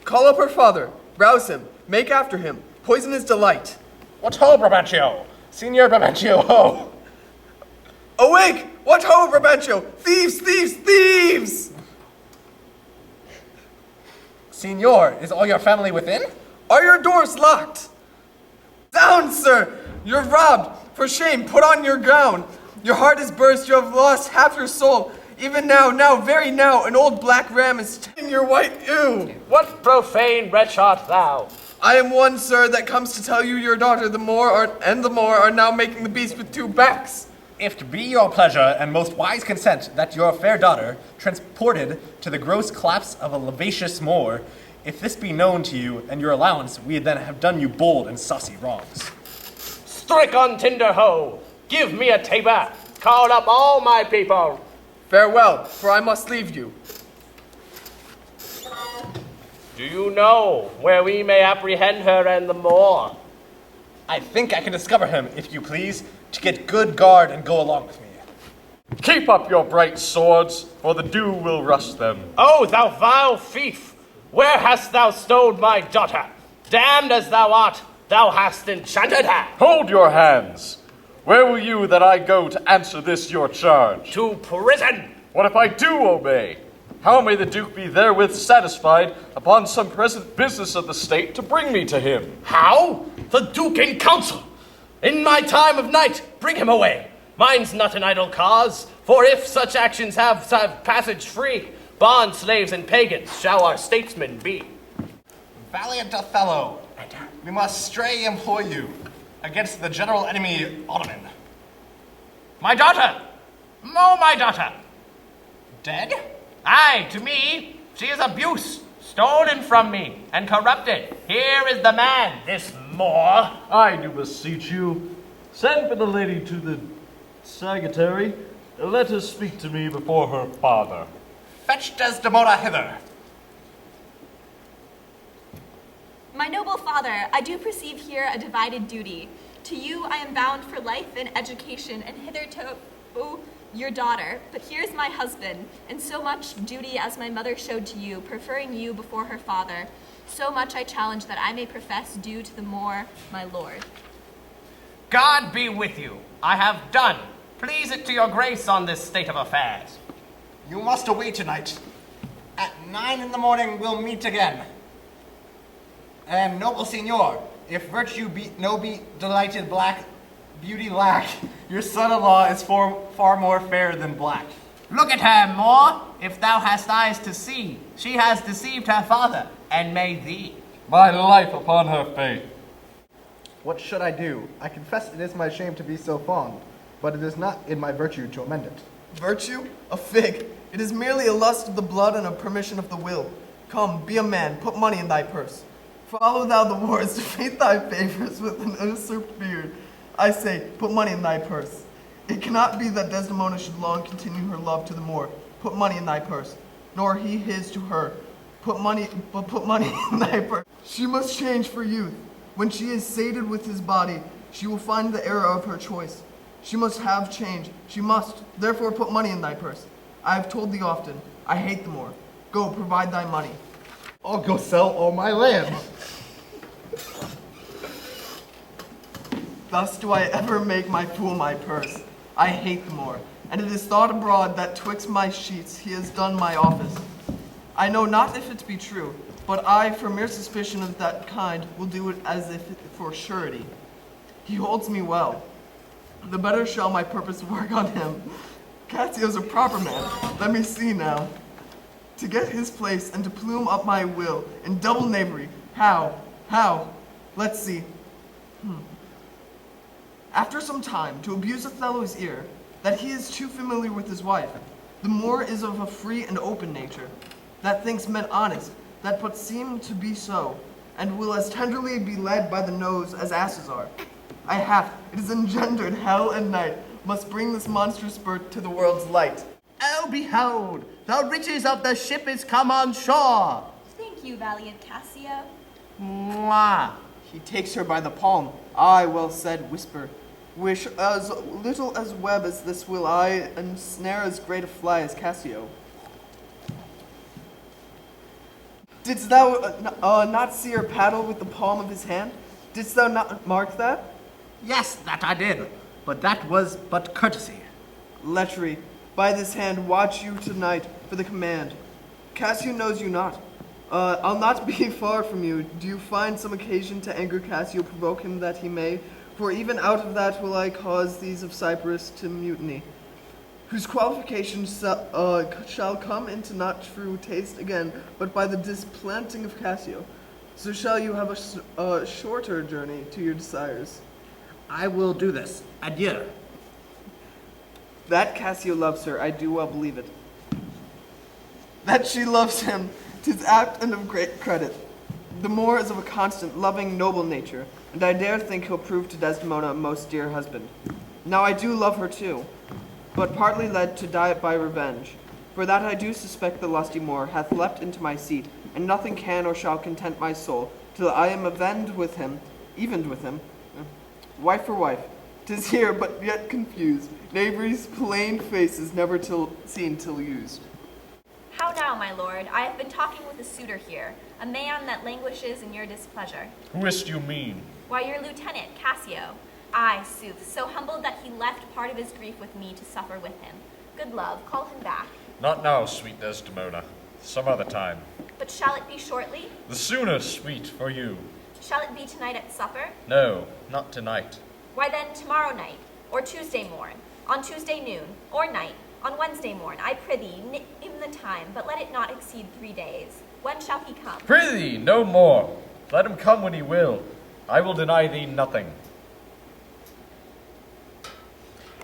Call up her father, rouse him, make after him, poison his delight. What ho, Brabantio? Signor Brabantio, ho! Awake! What ho, Brabantio? Thieves, thieves, thieves! Signor, is all your family within? Are your doors locked? Down, sir! You're robbed! For shame, put on your gown! Your heart is burst, you have lost half your soul. Even now, very now, an old black ram is in your white ewe. What profane wretch art thou? I am one, sir, that comes to tell you your daughter the Moor are now making the beast with two backs. If to be your pleasure and most wise consent that your fair daughter, transported to the gross claps of a lavacious Moor, if this be known to you and your allowance, we then have done you bold and saucy wrongs. Strike on tinder ho! Give me a tabor! Call up all my people! Farewell, for I must leave you. Do you know where we may apprehend her and the Moor? I think I can discover him, if you please, to get good guard and go along with me. Keep up your bright swords, for the dew will rust them. Oh, thou vile thief! Where hast thou stoled my daughter? Damned as thou art, thou hast enchanted her! Hold your hands! Where will you that I go to answer this your charge? To prison! What if I do obey? How may the Duke be therewith satisfied upon some present business of the state to bring me to him? How? The Duke in council! In my time of night, bring him away. Mine's not an idle cause, for if such actions have passage free, bond slaves and pagans shall our statesmen be. Valiant Othello, we must stray employ you against the general enemy, Ottoman. My daughter! Oh, my daughter! Dead? Aye, to me, she is abuse, stolen from me, and corrupted. Here is the man, this Moor. I do beseech you, send for the lady to the secretary, and let her speak to me before her father. Fetch Desdemona hither. My noble father, I do perceive here a divided duty. To you I am bound for life and education, and hitherto your daughter. But here is my husband, and so much duty as my mother showed to you, preferring you before her father, so much I challenge that I may profess due to the Moor, my lord. God be with you. I have done. Please it to your grace on this state of affairs. You must away tonight. At 9 in the morning we'll meet again. And noble signor, if virtue beat no beat delighted black beauty lack, your son-in-law is far more fair than black. Look at her, Moor. If thou hast eyes to see, she has deceived her father, and may thee. My life upon her faith. What should I do? I confess it is my shame to be so fond, but it is not in my virtue to amend it. Virtue? A fig. It is merely a lust of the blood and a permission of the will. Come, be a man, put money in thy purse. Follow thou the wars, defeat thy favors with an usurped beard. I say, put money in thy purse. It cannot be that Desdemona should long continue her love to the Moor. Put money in thy purse, nor he his to her. Put money in thy purse. She must change for youth. When she is sated with his body, she will find the error of her choice. She must have change. She must. Therefore put money in thy purse. I have told thee often, I hate the Moor. Go, provide thy money. I'll go sell all my land. Thus do I ever make my fool my purse. I hate the Moor, and it is thought abroad that twixt my sheets he has done my office. I know not if it be true, but I, for mere suspicion of that kind, will do it as if for surety. He holds me well. The better shall my purpose work on him. Cassio's a proper man. Let me see now. To get his place and to plume up my will in double knavery. How? Let's see. After some time, to abuse Othello's ear, that he is too familiar with his wife. The Moor is of a free and open nature, that thinks men honest, that but seem to be so, and will as tenderly be led by the nose as asses are. It is engendered hell and night, must bring this monstrous spurt to the world's light. Oh, behold, the riches of the ship is come on shore. Thank you, valiant Cassio. Mwah. He takes her by the palm. I, well said, whisper. Wish as little as web as this will I, and snare as great a fly as Cassio. Didst thou not see her paddle with the palm of his hand? Didst thou not mark that? Yes, that I did, but that was but courtesy. Lechery, by this hand watch you tonight for the command. Cassio knows you not. I'll not be far from you. Do you find some occasion to anger Cassio, provoke him that he may? For even out of that will I cause these of Cyprus to mutiny, whose qualifications shall come into not true taste again, but by the displanting of Cassio. So shall you have a shorter journey to your desires. I will do this. Adieu. That Cassio loves her, I do well believe it. That she loves him, 'tis apt and of great credit. The more is of a constant, loving, noble nature, and I dare think he'll prove to Desdemona a most dear husband. Now I do love her too, but partly led to die by revenge. For that I do suspect the lusty Moor hath leapt into my seat, and nothing can or shall content my soul, till I am evened with him, evened with him. Wife for wife, 'tis here, but yet confused. Knavery's plain faces never seen till used. How now, my lord? I have been talking with a suitor here, a man that languishes in your displeasure. Who is't you mean? Why, your lieutenant, Cassio. Aye, sooth, so humbled that he left part of his grief with me to suffer with him. Good love, call him back. Not now, sweet Desdemona. Some other time. But shall it be shortly? The sooner, sweet, for you. Shall it be tonight at supper? No, not tonight. Why then, tomorrow night, or Tuesday morn, on Tuesday noon, or night, on Wednesday morn, I prithee, name the time, but let it not exceed 3 days. When shall he come? Prithee, no more. Let him come when he will. I will deny thee nothing.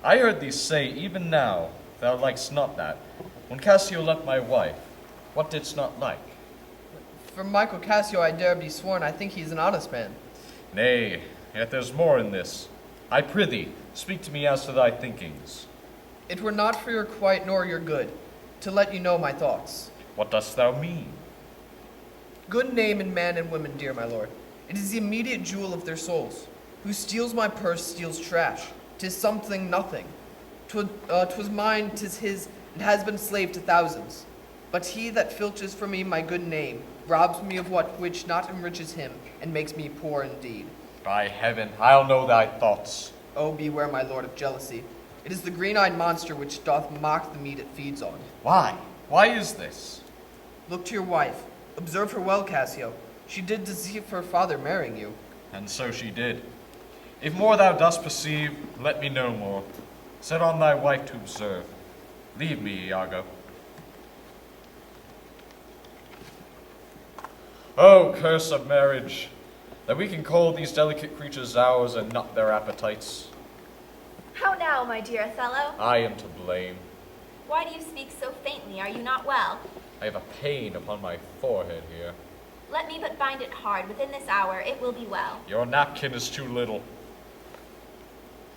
I heard thee say even now, thou likest not that. When Cassio left my wife, what didst not like? For Michael Cassio I dare be sworn, I think he's an honest man. Nay, yet there's more in this. I prithee, speak to me as to thy thinkings. It were not for your quiet nor your good, to let you know my thoughts. What dost thou mean? Good name in man and woman, dear my lord. It is the immediate jewel of their souls. Who steals my purse steals trash. 'Tis something nothing. 'Twas mine, 'tis his, and has been slave to thousands. But he that filches from me my good name robs me of what which not enriches him, and makes me poor indeed. By heaven, I'll know thy thoughts. Oh, beware, my lord, of jealousy. It is the green-eyed monster which doth mock the meat it feeds on. Why? Why is this? Look to your wife. Observe her well, Cassio. She did deceive her father marrying you. And so she did. If more thou dost perceive, let me know more. Set on thy wife to observe. Leave me, Iago. Oh, curse of marriage, that we can call these delicate creatures ours and not their appetites. How now, my dear Othello? I am to blame. Why do you speak so faintly? Are you not well? I have a pain upon my forehead here. Let me but bind it hard. Within this hour it will be well. Your napkin is too little.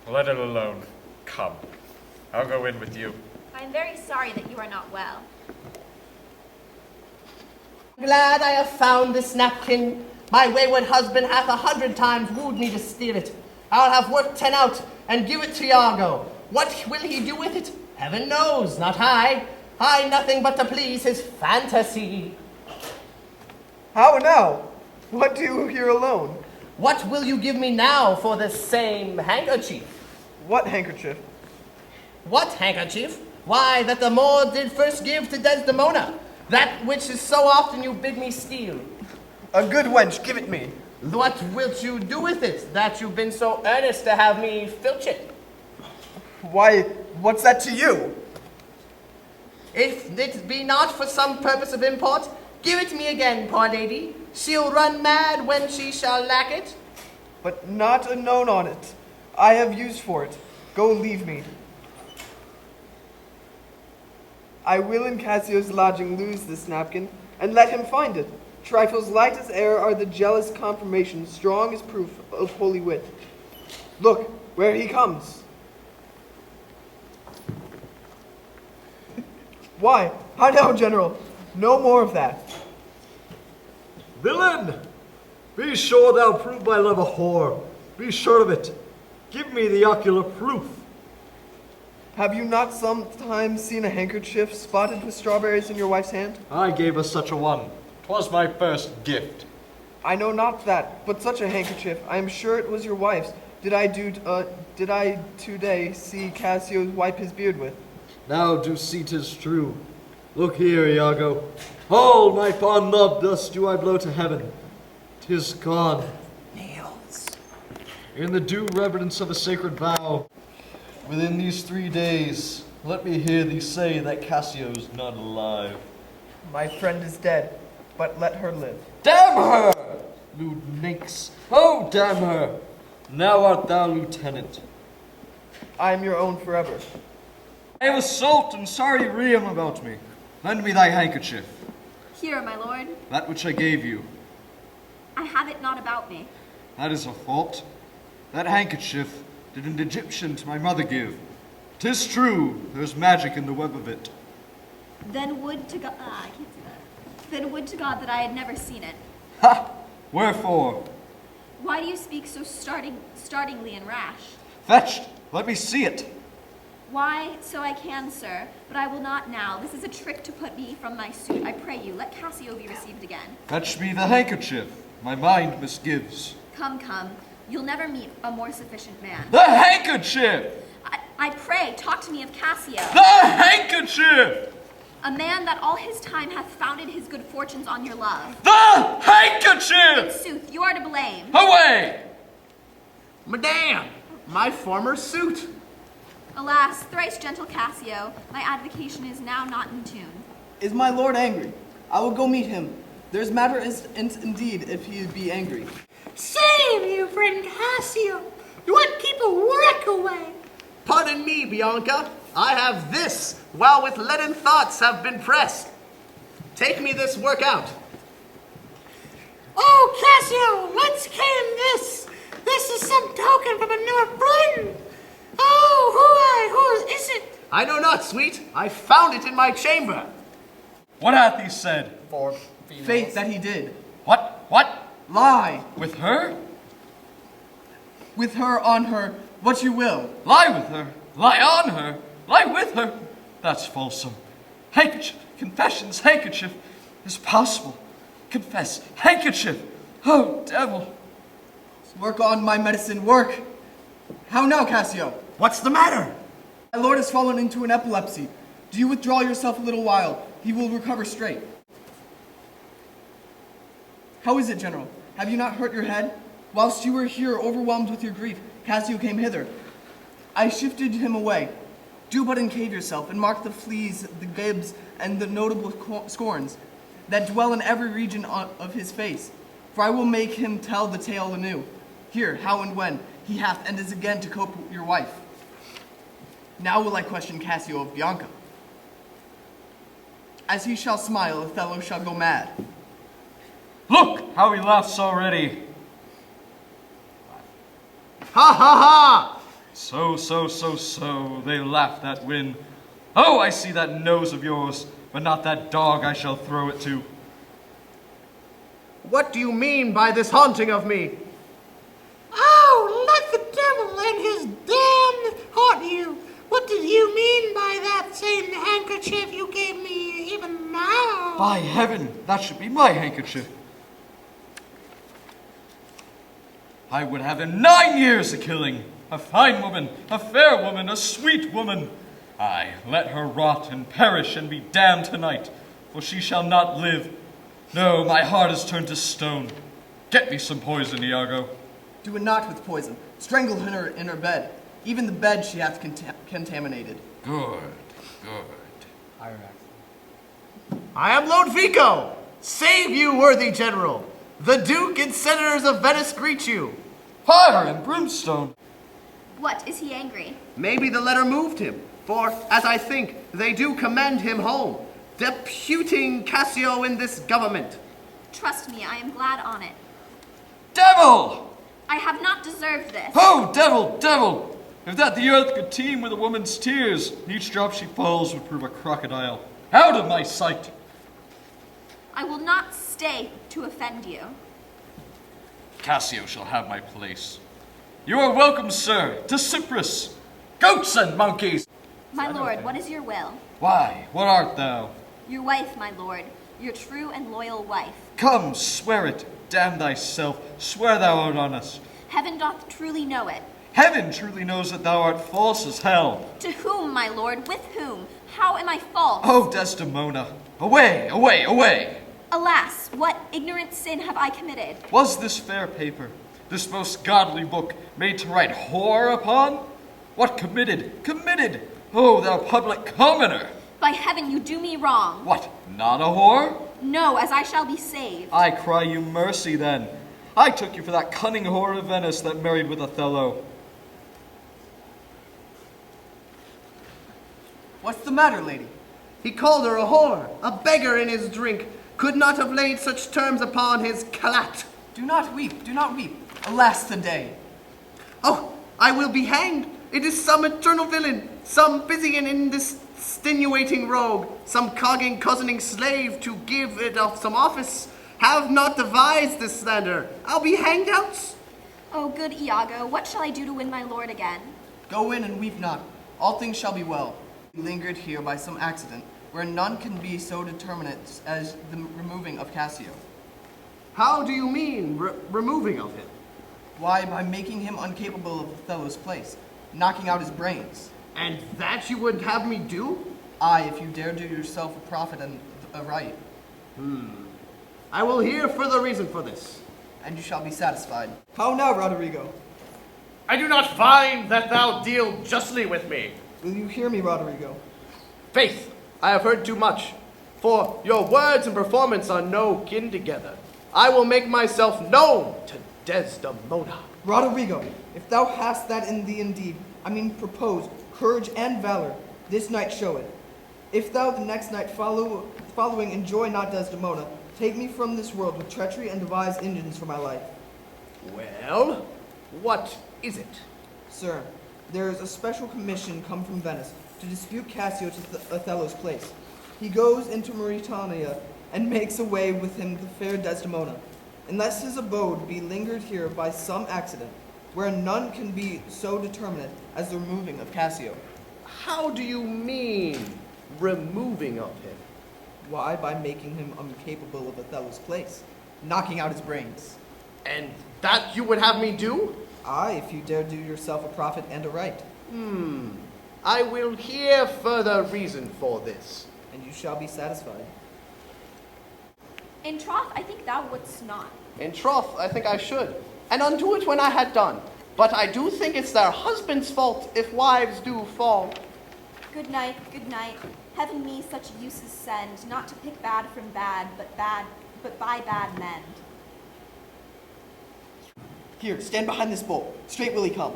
Let it alone. Come, I'll go in with you. I am very sorry that you are not well. Glad I have found this napkin. My wayward husband hath 100 times wooed me to steal it. I'll have worked 10 out and give it to Iago. What will he do with it? Heaven knows, not I. I nothing but to please his fantasy. How now? What do you here alone? What will you give me now for this same handkerchief? What handkerchief? What handkerchief? Why, that the Moor did first give to Desdemona, that which is so often you bid me steal. A good wench, give it me. What wilt you do with it, that you've been so earnest to have me filch it? Why, what's that to you? If it be not for some purpose of import, give it me again, poor lady. She'll run mad when she shall lack it. But not a known on it. I have use for it. Go leave me. I will in Cassio's lodging lose this napkin, and let him find it. Trifles light as air are the jealous confirmation, strong as proof of holy wit. Look, where he comes. Why? How now, General? No more of that. Villain! Be sure thou prove my love a whore. Be sure of it. Give me the ocular proof. Have you not sometimes seen a handkerchief spotted with strawberries in your wife's hand? I gave us such a one. 'Twas my first gift. I know not that, but such a handkerchief, I am sure it was your wife's. Did I today see Cassio wipe his beard with? Now do see 'tis true. Look here, Iago. All my fond love thus do I blow to heaven. 'Tis gone. Nails. In the due reverence of a sacred vow, within these 3 days, let me hear thee say that Cassio's not alive. My friend is dead, but let her live. Damn her! Lewd minx. Oh, damn her! Now art thou lieutenant. I am your own forever. I have a salt and sorry riem about me. Lend me thy handkerchief, Here, my lord. that which I gave you. I have it not about me. That is a fault. That handkerchief did an Egyptian to my mother give. 'Tis true, there's magic in the web of it. Then would to God, I can't say that. Then would to God that I had never seen it. Ha! Wherefore? Why do you speak so startlingly and rash? Fetched! Let me see it. Why, so I can, sir, but I will not now. This is a trick to put me from my suit. I pray you, let Cassio be received again. Fetch me the handkerchief. My mind misgives. Come, come. You'll never meet a more sufficient man. The handkerchief! I pray, talk to me of Cassio. The handkerchief! A man that all his time hath founded his good fortunes on your love. The handkerchief! Sooth, you are to blame. Away! Madame, my former suit. Alas, thrice gentle Cassio, my advocation is now not in tune. Is my lord angry? I will go meet him. There's matter indeed if he be angry. Save you, friend Cassio. You want keep a wreck away. Pardon me, Bianca. I have this, while with leaden thoughts have been pressed. Take me this work out. Oh, Cassio, let's can this. This is some token from a newer friend. Oh, who is it? I know not, sweet. I found it in my chamber. What hath he said? For females. Faith that he did. What? Lie. With her? With her, on her, what you will. Lie with her? Lie on her? Lie with her? That's fulsome. Handkerchief, confessions, handkerchief is possible. Confess, handkerchief. Oh, devil. Work on my medicine, work. How now, Cassio? What's the matter? My lord has fallen into an epilepsy. Do you withdraw yourself a little while? He will recover straight. How is it, General? Have you not hurt your head? Whilst you were here overwhelmed with your grief, Cassio came hither. I shifted him away. Do but encave yourself, and mark the fleas, the gibs, and the notable scorns that dwell in every region of his face. For I will make him tell the tale anew. Here, how and when he hath and is again to cope with your wife. Now will I question Cassio of Bianca. As he shall smile, Othello shall go mad. Look how he laughs already. Ha ha ha! So, they laugh that win. Oh, I see that nose of yours, but not that dog I shall throw it to. What do you mean by this haunting of me? Oh, let the devil and his damn haunt you. What did you mean by that same handkerchief you gave me even now? By heaven, that should be my handkerchief. I would have him 9 years a-killing. A fine woman, a fair woman, a sweet woman. Aye, let her rot and perish and be damned tonight, for she shall not live. No, my heart is turned to stone. Get me some poison, Iago. Do it not with poison. Strangle her in her bed. Even the bed she hath contaminated. Good. I am Lodovico. Save you, worthy general. The Duke and Senators of Venice greet you. Fire and brimstone. What, is he angry? Maybe the letter moved him, for, as I think, they do commend him home, deputing Cassio in this government. Trust me, I am glad on it. Devil! I have not deserved this. Oh, devil! If that the earth could teem with a woman's tears, each drop she falls would prove a crocodile. Out of my sight! I will not stay to offend you. Cassio shall have my place. You are welcome, sir, to Cyprus. Goats and monkeys! My lord, what is your will? Why, what art thou? Your wife, my lord. your true and loyal wife. Come, swear it. Damn thyself. Swear thou art honest. Heaven doth truly know it. Heaven truly knows that thou art false as hell. To whom, my lord? With whom? How am I false? Oh, Desdemona. Away, away, away. Alas, what ignorant sin have I committed? Was this fair paper, this most godly book, made to write whore upon? What committed? Committed! Oh, thou public commoner! By heaven, you do me wrong. What, not a whore? No, as I shall be saved. I cry you mercy then. I took you for that cunning whore of Venice that married with Othello. What's the matter, lady? He called her a whore, a beggar in his drink, could not have laid such terms upon his calat. Do not weep, do not weep. Alas the day. Oh, I will be hanged. It is some eternal villain, some busy and insinuating rogue, some cogging, cousining slave to give it of some office, have not devised this slander. I'll be hanged out. Oh, good Iago, what shall I do to win my lord again? Go in and weep not. All things shall be well. We lingered here by some accident, where none can be so determinate as the removing of Cassio. How do you mean, removing of him? Why, by making him incapable of Othello's place, knocking out his brains. And that you would have me do? Aye, if you dare do yourself a profit and a right. I will hear further reason for this. And you shall be satisfied. How now, Roderigo? I do not find that thou deal justly with me. Will you hear me, Roderigo? Faith, I have heard too much. For your words and performance are no kin together. I will make myself known to Desdemona. Roderigo, if thou hast that in thee indeed, I mean propose, courage and valor, this night show it. If thou the next night following enjoy not Desdemona, take me from this world with treachery and devise engines for my life. Well, what is it? Sir, there is a special commission come from Venice to dispute Cassio to Othello's place. He goes into Mauritania and makes away with him the fair Desdemona, unless his abode be lingered here by some accident, where none can be so determinate as the removing of Cassio. How do you mean, removing of him? Why, by making him incapable of Othello's place, knocking out his brains. And that you would have me do? Aye, if you dare do yourself a profit and a right. I will hear further reason for this. And you shall be satisfied. In troth, I think thou wouldst not. In troth, I think I should, and undo it when I had done. But I do think it's their husband's fault if wives do fall. Good night, good night. Heaven me such uses send, not to pick bad from bad, but by bad mend. Here, stand behind this bowl. Straight will he come.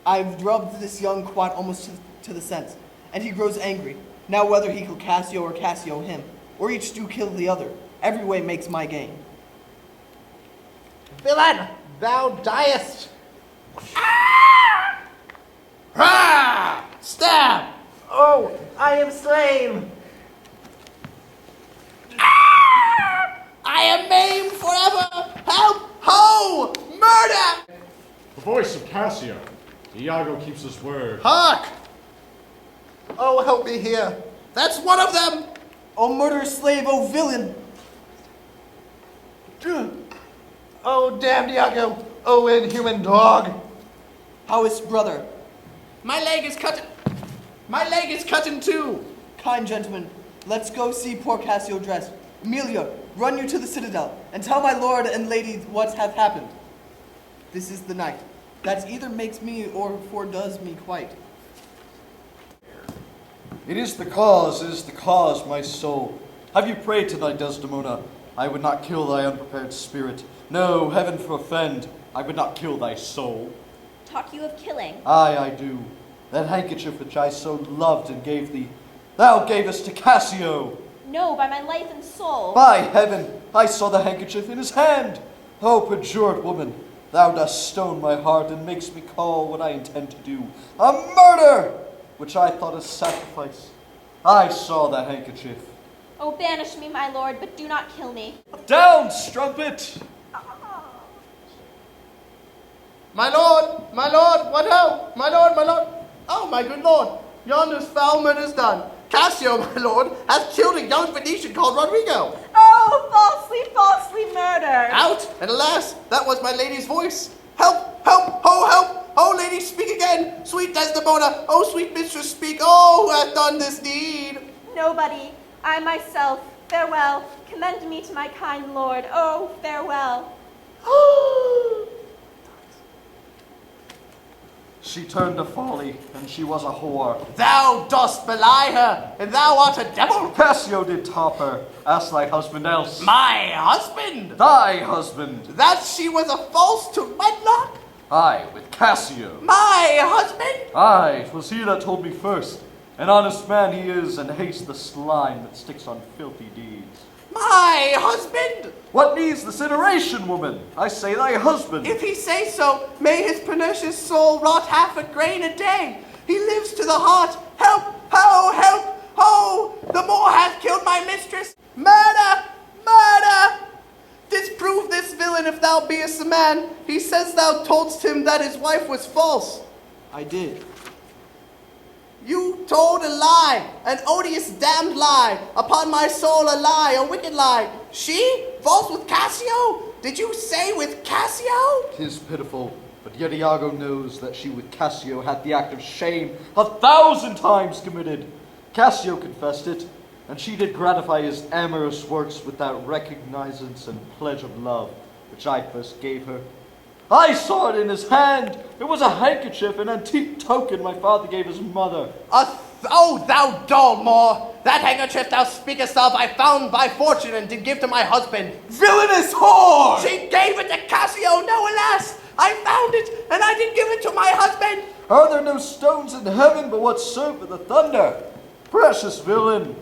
I've drubbed this young quat almost to the sense, and he grows angry. Now whether he kill Cassio or Cassio him, or each do kill the other, every way makes my gain. Villain, thou diest. Ah! Stab! Oh, I am slain. I am maimed forever! Help! Ho! Murder! The voice of Cassio. Iago keeps his word. Hark! Oh, help me here. That's one of them! O murderous slave, O villain! Oh, damned Iago. Oh, inhuman dog. How is brother? My leg is cut. My leg is cut in two. Kind gentlemen, let's go see poor Cassio dressed. Emilia, run you to the citadel, and tell my lord and lady what hath happened. This is the night. That either makes me or foredoes me quite. It is the cause, my soul. Have you prayed to thy Desdemona? I would not kill thy unprepared spirit. No, heaven forfend, I would not kill thy soul. Talk you of killing? Aye, I do. That handkerchief which I so loved and gave thee, thou gavest to Cassio. No, by my life and soul. By heaven, I saw the handkerchief in his hand. Oh, perjured woman, thou dost stone my heart and makes me call what I intend to do a murder, which I thought a sacrifice. I saw the handkerchief. Oh, banish me, my lord, but do not kill me. Down, strumpet! My lord, what ho? My lord, oh my good lord, yonder's foul murder's done. Cassio, my lord, has killed a young Venetian called Rodrigo. Oh, falsely murdered. Out, and alas, that was my lady's voice. Help, help, ho, help! Oh, lady, speak again! Sweet Desdemona, oh, sweet mistress, speak! Oh, who hath done this deed? Nobody. I myself. Farewell. Commend me to my kind lord. Oh, farewell. She turned to folly, and she was a whore. Thou dost belie her, and thou art a devil. Cassio did top her. Ask thy husband else. My husband? Thy husband. That she was a false to wedlock? I with Cassio. My husband? Aye, 'twas he that told me first. An honest man he is, and hates the slime that sticks on filthy deeds. My husband? What needs this iteration, woman? I say thy husband. If he say so, may his pernicious soul rot half a grain a day. He lives to the heart. Help, ho, help, ho! The Moor hath killed my mistress. Murder, murder! Disprove this villain if thou beest a man. He says thou toldst him that his wife was false. I did. You told a lie, an odious damned lie, upon my soul a lie, a wicked lie. She? False with Cassio? Did you say with Cassio? 'Tis pitiful, but yet Iago knows that she with Cassio had the act of shame 1,000 times committed. Cassio confessed it, and she did gratify his amorous works with that recognizance and pledge of love which I first gave her. I saw it in his hand. It was a handkerchief, an antique token my father gave his mother. Oh, thou dull Moor! That handkerchief thou speakest of I found by fortune and did give to my husband. Villainous whore! She gave it to Cassio, no alas! I found it, and I did give it to my husband. Are there no stones in heaven but what serve for the thunder? Precious villain!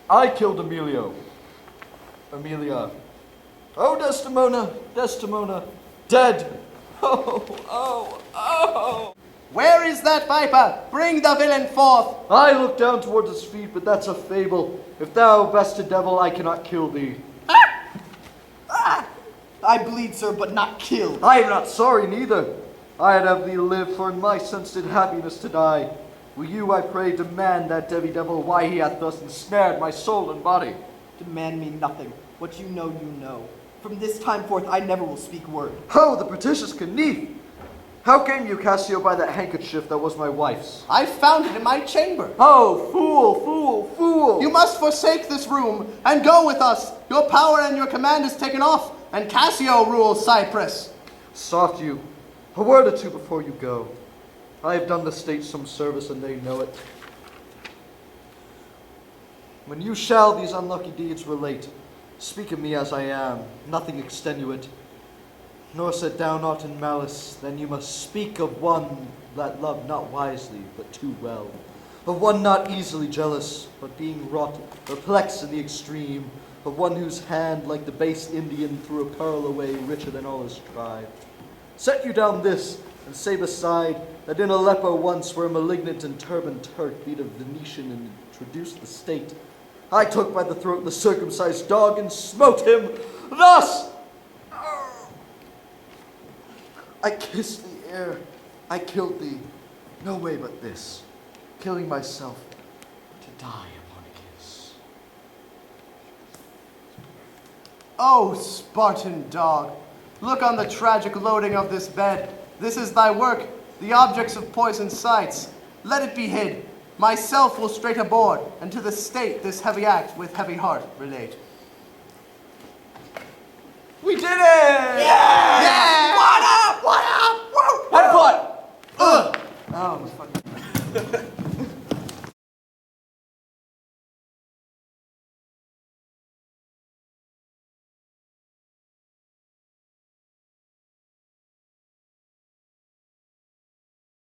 I killed Amelia. Oh, Desdemona, Desdemona, dead. Oh. Where is that viper? Bring the villain forth. I look down towards his feet, but that's a fable. If thou best a devil, I cannot kill thee. I bleed, sir, but not kill. I am not sorry neither. I'd have thee live, for in my sense did happiness to die. Will you, I pray, demand that devy devil why he hath thus ensnared my soul and body? Demand me nothing. What you know, you know. From this time forth, I never will speak word. Oh, the pernicious Knief! How came you, Cassio, by that handkerchief that was my wife's? I found it in my chamber. Oh, fool! You must forsake this room and go with us. Your power and your command is taken off, and Cassio rules Cyprus. Soft you. A word or two before you go. I have done the state some service, and they know it. When you shall these unlucky deeds relate, speak of me as I am, nothing extenuate, nor set down aught in malice. Then you must speak of one that loved not wisely, but too well, of one not easily jealous, but being wrought, perplexed in the extreme, of one whose hand, like the base Indian, threw a pearl away richer than all his tribe. Set you down this, and say beside, that in Aleppo once, where a malignant and turbaned Turk beat a Venetian and introduced the state, I took by the throat the circumcised dog and smote him thus. I kissed the air. I killed thee. No way but this, killing myself to die upon a kiss. Oh, Spartan dog, look on the tragic loading of this bed. This is thy work, the objects of poisoned sights. Let it be hid. Myself will straight aboard, and to the state this heavy act with heavy heart relate. We did it! Yeah! What up? Woo! Headbutt! Oh, fuck.